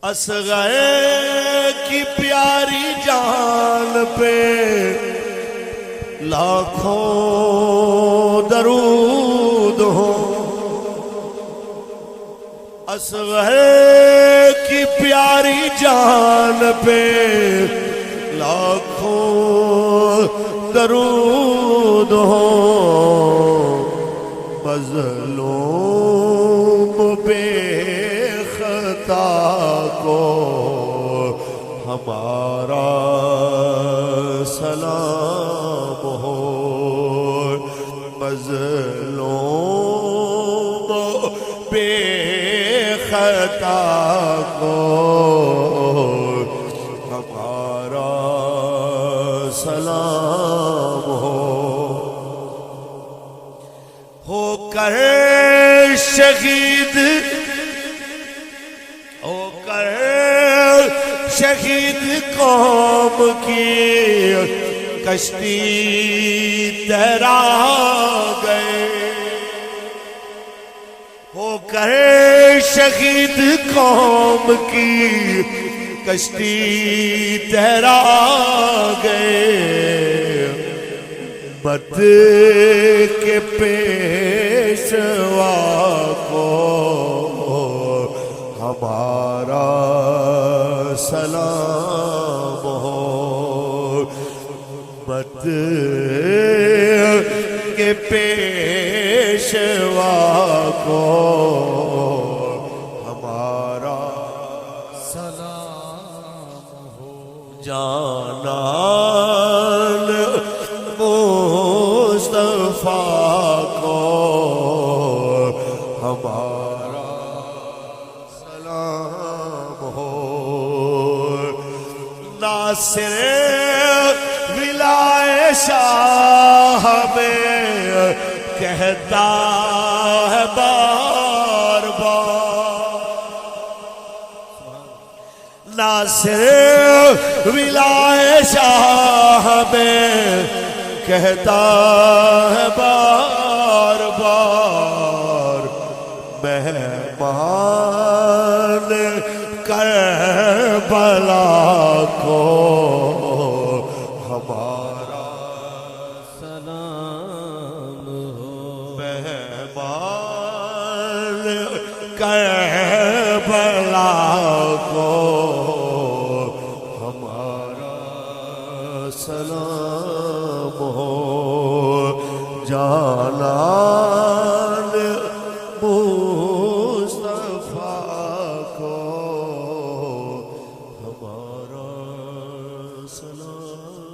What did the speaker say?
اصغر کی پیاری جان پہ لاکھوں درود ہوں، اصغر کی پیاری جان پہ لاکھوں درود ہوں، مظلوم بے خطا کو ہمارا سلام ہو، مظلوم بے خطا کو ہمارا سلام ہو کر شہید، ہو کر شہید قوم کی کشتی تیرا گئے، ہو کر شہید قوم کی کشتی تیرا گئے، بد کے پیشوا کو ہمارا سلام ہو، بد کے پیشوا کو ہمارا سلام ہو، جانان مصطفیٰ کو ہمارا سلام ہو، ناصر ولائے شاہ میں کہتا ہے بار بار، ناصر ولائے شاہ میں کہتا ہے بار بار، مہمان کربلا کو ہمارا سلام ہو، مہمان کربلا کو ہمارا سلام ہو، جانان مصطفیٰ کو ہمارا سلام